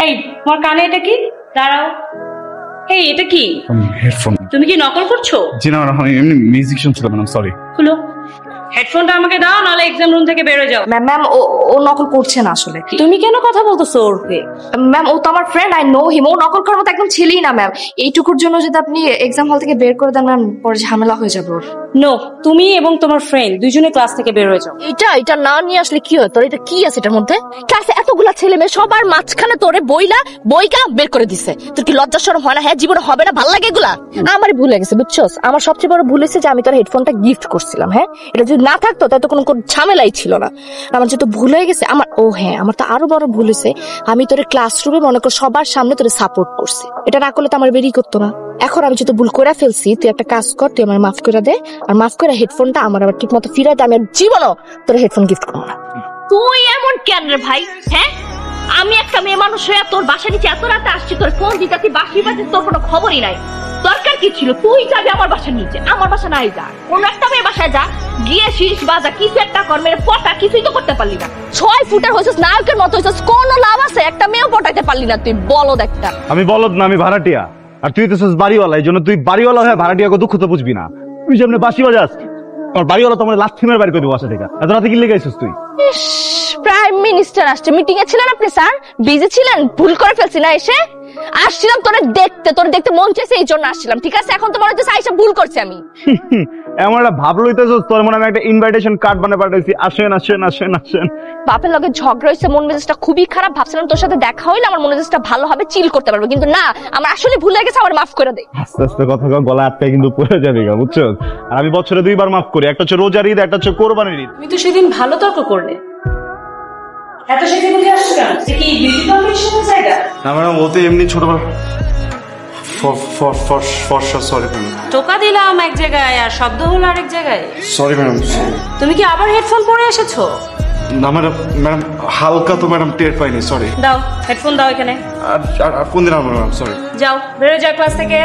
এই তোমার কানে এটা কি? দাঁড়াও। এই এটা কি? হেডফোন। তুমি কি নকল করছো? জি না ম্যাডাম, আমি এমনি মিউজিক শুনছিলাম ম্যাডাম, সরি। খুলো হেডফোনটা, আমাকে দাও, নাহলে এক্সাম রুম থেকে বেরো যাও। ম্যাম ও নকল করছে না আসলে। তুমি কেন কথা বলতেছো ওর হয়ে? ম্যাম ও তো আমার ফ্রেন্ড, আই নো হিম। ও নকল করার মতো একদম ছেলেই না ম্যাম। এইটুকুর জন্য যদি আপনি এক্সাম হল থেকে বের করে দেন ম্যাম, পরে ঝামেলা হয়ে যাবে ওর। নো, তুমি এবং তোমার ফ্রেন্ড দুইজনে ক্লাস থেকে বের হয়ে যাও। এটা না নিয়ে আসলে কি হয়? তোর এটা কি আছে এটার মধ্যে? ক্লাসে এতগুলা ছেলে মেয়ে সবার মাঝখানে তোরে বইকা বের করে দিছে। তোর কি লজ্জা শরম হয় না? হ্যাঁ, জীবনে হবে না? ভালো লাগে এগুলা? আমারই ভুল হয়ে গেছে বুঝছস। আমার সবচেয়ে বড় ভুল হয়েছে যে আমি তোর হেডফোনটা গিফট করছিলাম। হ্যাঁ, এটা যদি না থাকতো তাহলে তো কোনো ঝামেলাই ছিল না। আমার যেহেতু ভুল হয়ে গেছে, আমার তো আরো বড় ভুল হয়েছে, আমি তোর ক্লাসরুমে মনে কর সবার সামনে তোরে সাপোর্ট করছি। এটা না করলে তো আমার বেরিয়ে করতো না। এখন আমি যেহেতু ভুল করে ফেলছি, তুই একটা কাজ কর, তুই আমার মাফ করে দে। আর মাফ করে হেডফোনটা আমার আবার ঠিক মতো ফিরে দে। আমি আর জীবনও তোর হেডফোন গিফট করবো না। তুই এমন কেন রে ভাই? হ্যাঁ, আমি একটা মেয়ে মানুষ হয়ে তোর বাসা নিচে এত রাতে আসছি, তোর ফোন দিতে তুই বাসি বাজে, তোর কোনো খবরই নাই। দরকার কি ছিল তুই যাবি আমার বাসার নিচে? আমার বাসা নাই যা, কোন একটা মেয়ে বাসায় যা, গিয়ে শীষ বাজা কিছু একটা কর, মেরে পটা কিছুই তো করতে পারলি না। 6 ফুটের হয়েছিস, নায়কের মতো হয়েছিস, কোনো লাভ আছে? একটা মেয়েও পটাইতে পারলি না তুই, বলদ একটা। আমি বলদ না, আমি ভাড়াটিয়া। আর তুই তো বাড়িওয়ালা, এই জন্য তুই বাড়িওয়ালা হয়ে ভাড়াটিয়াকে দুঃখ তো বুঝবি না। তুই যেমনি বাসি বাজাস, আমার বাড়িওয়ালা তো আমার লাথি মেরে বাড়ি করে দেবো বাসা থেকে। এত রাতে কি লেগে আছিস তুই? প্রাইম মিনিস্টার আসছে, মিটিং এ ছিলেন আপনি স্যার? বিজি ছিলেন? ভুল করে ফেলছি না? এসে আসছিলাম তোরে দেখতে মন চাইছে, এই জন্য আসছিলাম। ঠিক আছে, এখন তো মনে হচ্ছে আইসা ভুল করছি আমি। এমন একটা ভাব লইতেছস, তোর মনে আমি একটা ইনভাইটেশন কার্ড বানিয়ে পাঠাইছি, আসেন। বাপের লগে ঝগড়া হয়েছে, মন মেজাজটা খুবই খারাপ। ভাবছিলাম তোর সাথে দেখা হইলে আমার মন মেজাজটা ভালো হবে, চিল করতে পারবো, কিন্তু না, আমার আসলে ভুল হয়ে গেছে, আমার মাফ করে দে। আস্তে আস্তে কথা গলা আটকায় কিন্তু পড়ে যাবে, বুঝছো? আর আমি বছরে 2 বার মাফ করি, একটা হচ্ছে রোজার ঈদ, একটা হচ্ছে কোরবানির ঈদ। তুমি তো সেদিন ভালো তর্ক করলে, এত সেদিন বুঝে আসছো কেন? যে কি বিউটি কম্পিটিশনের জায়গা? না ম্যাডাম, ও তো এমনি ছোটবেলা ফর্সা, সরি ম্যাডাম। টোকা দিলাম এক জায়গায় আর শব্দ হলো আরেক জায়গায়। Sorry madam. তুমি কি আবার হেডফোন পরে এসেছো? না ম্যাডাম, হালকা তো ম্যাডাম টের পাইনি, সরি। দাও হেডফোন, দাও এখানে। আর কোন দিন ম্যাডাম, সরি। যাও, বেরো যাও ক্লাস থেকে।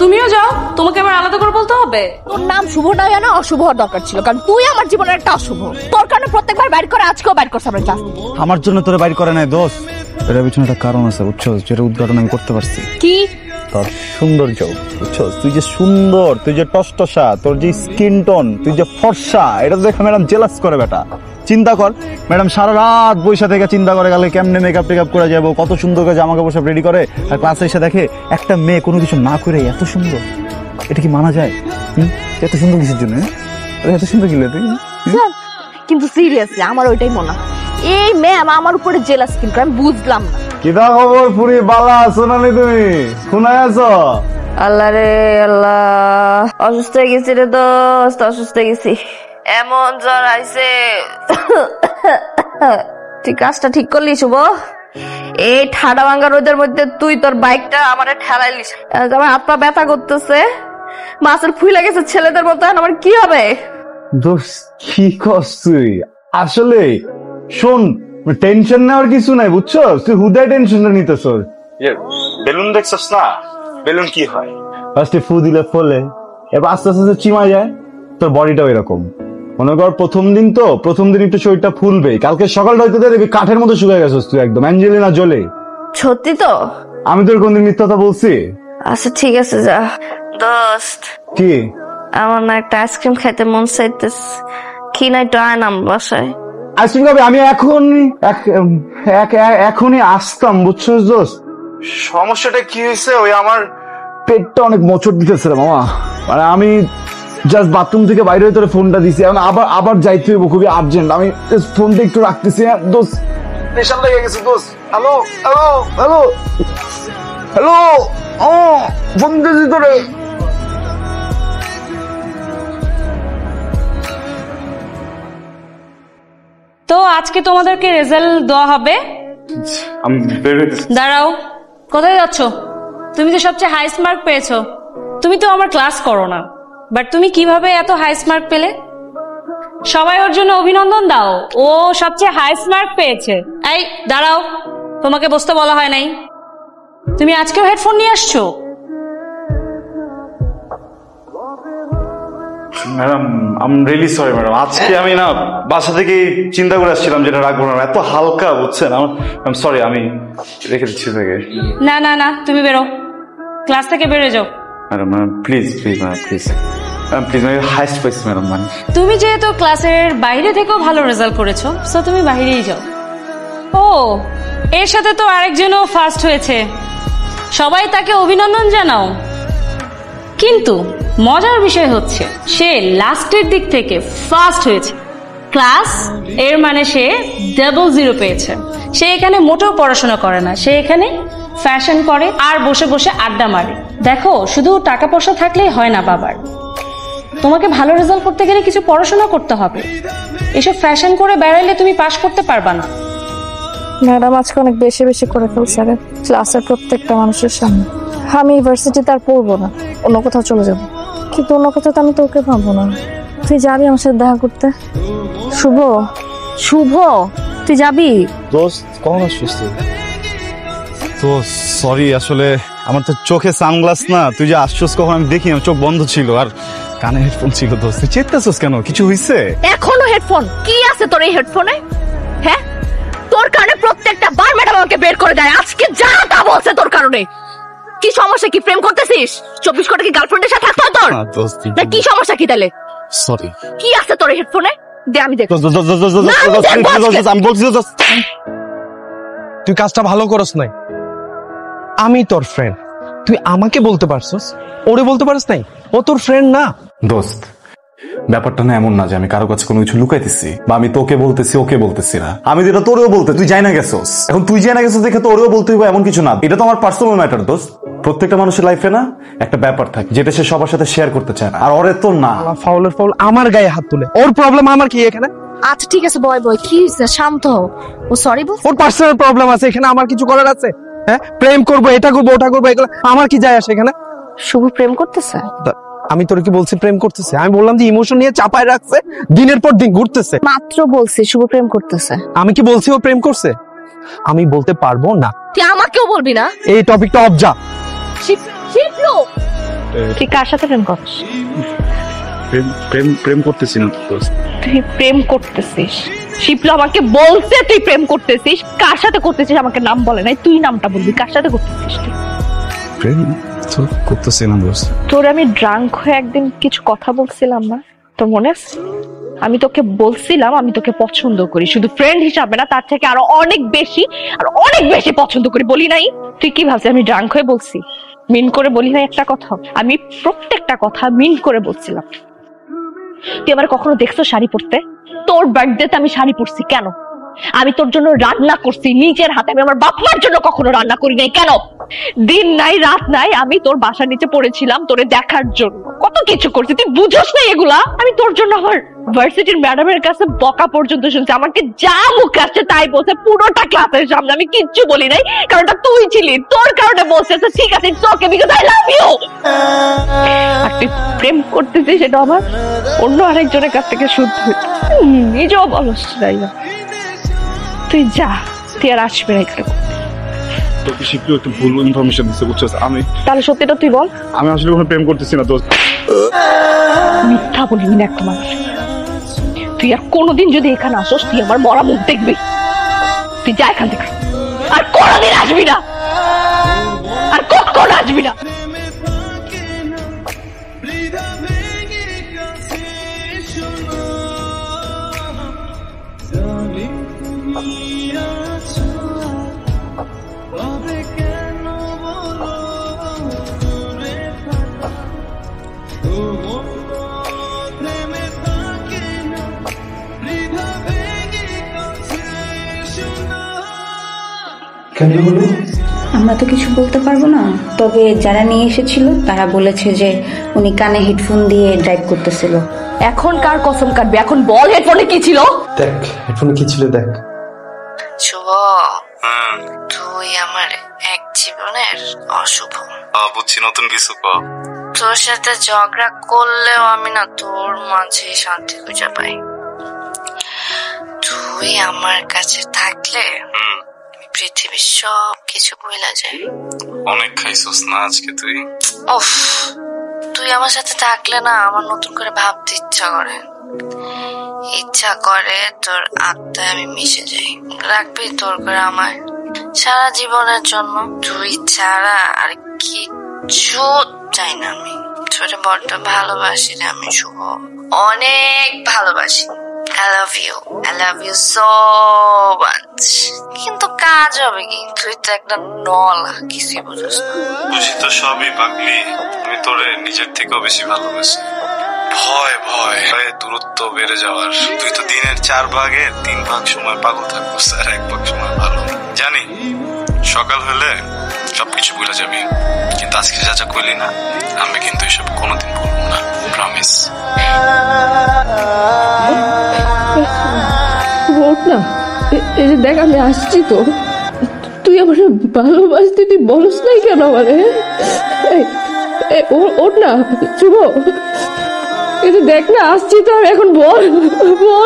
তুমিও যাও, তোমাকে আবার আলাদা করে বলতে হবে? তোর নাম শুভ না, জানো অশুভ হওয়ার দরকার ছিল, কারণ তুই আমার জীবনের একটা অশুভ। তোর কারণে প্রত্যেকবার বাইর করে, আজকেও বাইর করছে আমার ক্লাস। আমার জন্য তোরে বাইর করে নাই দোস্ত, এর পিছনে একটা কারণ আছে বুঝছো, যেটা উদ্ঘাটন আমি করতে পারছি। কি? তোর সৌন্দর্য, বুঝছো? তুই যে সুন্দর, তুই যে টসটসা, তোর যে স্কিন টোন, তুই যে ফর্সা, এটা তো দেখে ম্যাডাম জেলাস করে বেটা। চিন্তা কর ম্যাডাম, সারা রাত বৈশা থেকে চিন্তা করে গেলে কেমনে মেকআপ টেকআপ করে যাবো, কত সুন্দর করে জামা কাপড় সব রেডি করে, আর ক্লাসে এসে দেখে একটা মেয়ে কোনো কিছু না করে এত সুন্দর। এটা কি মানা যায়? এত সুন্দর কিছুর জন্য এত সুন্দর কি তুই? কিন্তু সিরিয়াসলি আমার ওইটাই মনে হয়, এই ম্যাম আমার উপরে জেলাস ফিল করে, আমি বুঝলাম না। কিদা খবর পুরি বালা আছো না তুমি? শুনাই আছো? আল্লাহ রে আল্লাহ, অসুস্থ হয়ে গেছি রে দোস্ত, অসুস্থ হয়ে গেছি, এমন জ্বর আইছে। তুই কাজটা ঠিক করলি শুভ? এই ঠাডা ভাঙ্গা রোদের মধ্যে তুই তোর বাইকটা আমারে ঠেলাইলিস, আমার হাত পা ব্যথা করতেছে, মাছের ফুইলা গেছে ছেলেদের মতো, আমার কি হবে? দোস্ত কি করছিস তুই? আসলে শোন, টেনশন নেওয়ার কিছু নাই বুঝছো, তুই হুদায় টেনশনটা নিতেছ। বেলুন দেখছস না? বেলুন কি হয়? ফার্স্টে ফু দিলে ফলে, এবার আস্তে আস্তে চিমা যায়। তোর বডিটাও এরকম, মনে কর প্রথম দিন একটু শরীরটা ফুলবে, কালকে সকালটা হইতে দেখবি কাঠের মতো শুকিয়ে গেছিস তুই, একদম অ্যাঞ্জেলিনা জোলি। সত্যি তো? আমি তোর কোনদিন মিথ্যা কথা বলছি? আচ্ছা ঠিক আছে, যা। দোস্ত কি? আমার না একটা আইসক্রিম খাইতে মন চাইতেছে, কি নাই তো আয় নাম বাসায়। আইসক্রিম খাবি? আমি এখনই আসতাম বুঝছো দোস্ত। সমস্যাটা কি হয়েছে? ওই আমার পেটটা অনেক মোচড় দিতেছে রে মামা, মানে আমি জাস্ট বাথরুম থেকে বাইরে হয়ে তোর ফোনটা দিছি, এখন আবার যাইতে হইব, খুবই আর্জেন্ট। আমি ফোনটা একটু রাখতেছি। দোস্ত প্রেশার লেগে গেছে দোস্ত। হ্যালো হ্যালো হ্যালো হ্যালো, ও ফোন দিয়েছি তোরে। তো আজকে তোমাদেরকে রেজাল্ট দেওয়া হবে। আমি বের হইতেছি। দাঁড়াও, কোথায় যাচ্ছ? তুমি তো সবচেয়ে হাইস্ট মার্ক পেয়েছো। তুমি তো আমার ক্লাস করো না, বাট তুমি কিভাবে এত হাইস্ট মার্ক পেলে? সবাই ওর জন্য অভিনন্দন দাও, ও সবচেয়ে হাইস্ট মার্ক পেয়েছে। এই দাঁড়াও, তোমাকে বসতে বলা হয় নাই। তুমি আজকেও হেডফোন নিয়ে আসছো? Madam I am really sorry madam. আজকে আমি না বাসা থেকে চিন্তা করে আসছিলাম যেটা রাখবো না, এত হালকা বুঝছেন। আই এম সরি, আমি রেখে দিচ্ছি থেকে। না না না, তুমি বেরো, ক্লাস থেকে বেরো যাও। Madam madam please please madam please madam please, আমি হাইস্ট পাইছি ম্যাডাম। মানে তুমি যেহেতু ক্লাসের বাইরে থেকেও ভালো রেজাল্ট করেছো, সো তুমি বাইরেই যাও। ও, এর সাথে তো আরেকজনও ফার্স্ট হয়েছে, সবাই তাকে অভিনন্দন জানাও। কিন্তু মজার বিষয় হচ্ছে সে লাস্টের দিক থেকে ফার্স্ট হয়েছে ক্লাস, এর মানে সে ডাবল 0 পেয়েছে। সে এখানে মোটেও পড়াশোনা করে না, সে এখানে ফ্যাশন করে আর বসে বসে আড্ডা মারে। দেখো, শুধু টাকা পয়সা থাকলেই হয় না বাবার, তোমাকে ভালো রেজাল্ট করতে গেলে কিছু পড়াশোনা করতে হবে। এসব ফ্যাশন করে বেড়াইলে তুমি পাশ করতে পারবা না। ম্যাডাম আজকে অনেক বেশি বেশি করে ফেলছে রে, ক্লাসের প্রত্যেকটা মানুষের সামনে। আমি ইউনিভার্সিটিতে আর পড়বো না, অন্য কোথাও চলে যাব। কিন্তু অন্য কোথাও তো আমি তোকে পাবো না। তুই যাবি আমার সাথে দেখা করতে? শুভ, শুভ তুই যাবি? দোস্ত কখন আসছিস তুই? তো সরি, আসলে আমার তো চোখে সানগ্লাস না, তুই যে আসছিস কখন আমি দেখি, আমার চোখ বন্ধ ছিল আর কানে হেডফোন ছিল। দোস্ত তুই চেতাছিস কেন? কিছু হয়েছে? এখনো হেডফোন? কি আছে তোর এই হেডফোনে? হ্যাঁ, তোর কারণে প্রত্যেকটা বার ম্যাডাম আমাকে বের করে দেয়। আজকে যা তা বলছে তোর কারণে। কি সমস্যা? কি প্রেম করতেছিস? 24 ঘন্টা কি গার্লফ্রেন্ডের সাথে থাকতো তোর? না দোস্ত, না কি সমস্যা কি তাহলে? সরি। কি আছে তোর এই হেডফোনে? দে আমি দেখব। আমি বলছি তুই কাজটা ভালো করস নাই। আমি তোর ফ্রেন্ড, তুই আমাকে বলতে পারছস, ওরে বলতে পারস নাই? ও তোর ফ্রেন্ড না। দোস্ত, ব্যাপারটা না এমন না যে আমি কারো কাছে কোনো কিছু লুকাইতেছি বা আমি তোকে বলতেছি ওকে বলতেছি না। আমি যেটা তোরেও বলতে, তুই যাই না গেছোস, এখন তুই যাই না গেছোস দেখে তো ওরেও বলতে হইব এমন কিছু না। এটা তো আমার পার্সোনাল ম্যাটার দোস্ত। প্রত্যেকটা মানুষের লাইফে না একটা ব্যাপার থাকে যেটা সে সবার সাথে শেয়ার করতে চায় না, আর ওরে তো না। ফাউলের ফাউল আমার গায়ে হাত তুলে, ওর প্রবলেম আমার কি এখানে? আচ্ছা ঠিক আছে, বয় বয় কি হইছে? শান্ত হও। ও সরি বল। ওর পার্সোনাল প্রবলেম আছে, এখানে আমার কিছু করার আছে? হ্যাঁ, প্রেম করবো, এটা করবো, ওটা করবো, এগুলো আমার কি যায় আসে এখানে? শুভ প্রেম করতেছে? আমি তোর কি বলছি প্রেম করতেছে? আমি বললাম যে ইমোশন নিয়ে চাপায় রাখছে, দিনের পর দিন ঘুরতেছে। মাত্র বলছি শুভ প্রেম করতেছে। আমি কি বলছি ও প্রেম করছে? আমি বলতে পারবো না। তুই আমাকেও বলবি না? এই টপিকটা অফ যা। শিবলু, তুই কার সাথে প্রেম করছিস? প্রেম করতেছি না দোস্ত। তুই প্রেম করতেছিস? শিবলু আমাকে বলছে তুই প্রেম করতেছিস। কার সাথে করতেছিস আমাকে নাম বলে নাই, তুই নামটা বলবি। কার সাথে করতেছিস তুই? প্রেম তো করতেছি না দোস্ত। তোর আমি ড্রাঙ্ক হয়ে একদিন কিছু কথা বলছিলাম না, তোর মনে আছে? আমি তোকে বলছিলাম আমি তোকে পছন্দ করি, শুধু ফ্রেন্ড হিসাবে না, তার থেকে আরো অনেক বেশি পছন্দ করি। বলি নাই? তুই কি ভাবছিস আমি ড্রাঙ্ক হয়ে বলছি? মিন করে বলি নাই একটা কথা? আমি প্রত্যেকটা কথা মিন করে বলছিলাম। তুই আমার কখনো দেখছো শাড়ি পরতে? তোর বার্থডেতে আমি শাড়ি পরছি কেন? আমি তোর জন্য রান্না করছি নিজের হাতে, আমি আমার বাপ মার জন্য কখনো রান্না করি নাই কেন? দিন নাই রাত নাই আমি তোর বাসার নিচে পড়েছিলাম তোরে দেখার জন্য, কত কিছু করছি, তুই বুঝোস না এগুলা? আমি তোর জন্য আমার ভার্সিটির ম্যাডামের কাছে বকা পর্যন্ত শুনছি, আমাকে যা মুখে আসছে তাই বলছে পুরোটা ক্লাসের সামনে। আমি কিচ্ছু বলি নাই, কারণ তুই ছিলি, তোর কারণে বলছে ঠিক আছে it's okay because I love you. আর তুই প্রেম করতেছিস সেটা আমার অন্য আরেকজনের কাছ থেকে শুনতে হইতো, নিজেও বলস তাই না। তুই যা, তুই আর আসবে না এখানে। তোকে শিখলো একটু ভুল ইনফরমেশন দিতে বুঝছস। তাহলে সত্যিটা তুই বল। আমি আসলে কোনো প্রেম করতেছি না দোস্ত। মিথ্যা বলবি না একটা মানুষ। তুই আর কোনোদিন যদি এখানে আসোস তুই আমার মরা মুখ দেখবি। তুই যা এখান থেকে, আর কোনোদিন আসবি না, আর কখন আসবি না। আমরা তো কিছু বলতে পারবো না, তবে যারা নিয়ে এসেছিল তারা বলেছে যে উনি কানে হেডফোন দিয়ে ড্রাইভ করতেছিল। এখন কার কসম কাটবে? এখন বল হেডফোনে কি ছিল? দেখ হেডফোনে কি ছিল দেখ। শুভ, তুই আমার এক জীবনের অশুভ। বুঝছি, নতুন কিছু তোর সাথে ঝগড়া করলেও আমি না তোর মাঝে শান্তি খুঁজে পাই। তুই আমার কাছে থাকলে পৃথিবীর সব কিছু ভুলে যায়। অনেক খাইছস না আজকে তুই? উফ, তুই তুই আমার সাথে থাকলে না আমার নতুন করে ভাবতে ইচ্ছা করে তোর আত্মায় আমি মিশে যাই। রাখবি তোর করে আমার সারা জীবনের জন্য? তুই ছাড়া আর কিচ্ছু চাই না আমি। তোরে বড্ড ভালোবাসি রে আমি শুভ, অনেক ভালোবাসি। I love you so much. কিন্তু কাজ হবে কি? তুই তো একটা নলা, কিছুই বুঝিস না। বুঝি তো সবই পাগলি, আমি তোরে নিজের থেকেও বেশি ভালোবাসি। ভয় দূরত্ব বেড়ে যাওয়ার। তুই তো দিনের 4 ভাগের 3 ভাগ সময় পাগল থাকবো, আর 1 ভাগ সময় ভালো। জানি সকাল হলে সবকিছু ভুলে যাবি, কিন্তু আজকে যা করলি না, আমি কিন্তু এসব কোনোদিন ভুলবো না, প্রমিস। না এই যে দেখ আমি আসছি তো, তুই আমার ভালোবাসতে তুই বলস নাই কেন আমারে? ওঠ না শুভ, এই যে দেখ না আসছি তো আমি, এখন বল না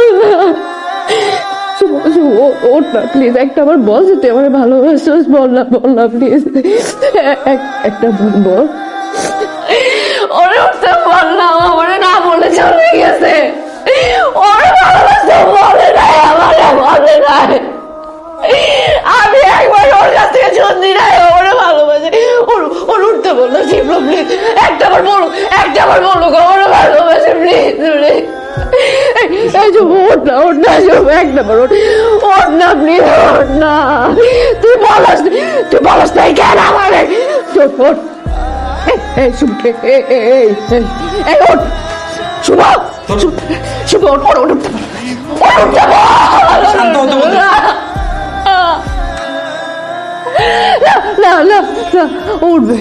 ওঠ না প্লিজ, একটা আমার বল যে তুই আমার ভালোবাসিস, বল না প্লিজ, একটা বল। ওরে উঠতে বল না, আমারে না বলে চলে গেছে। ওরে ভালোবাসতে বলে নাই, আমারে বলে নাই। আমি একবার ওর কাছ থেকে শুনছি নাই ওরে ভালোবাসে। ওর উঠতে বললো শিবলো প্লিজ, একটা বার বলুক ওরে ভালোবাসে প্লিজ। ওঠ না একটা বার ওঠ না প্লিজ, ওঠ না। তুই বলস নাই কেন আমারে? ওঠ উঠবে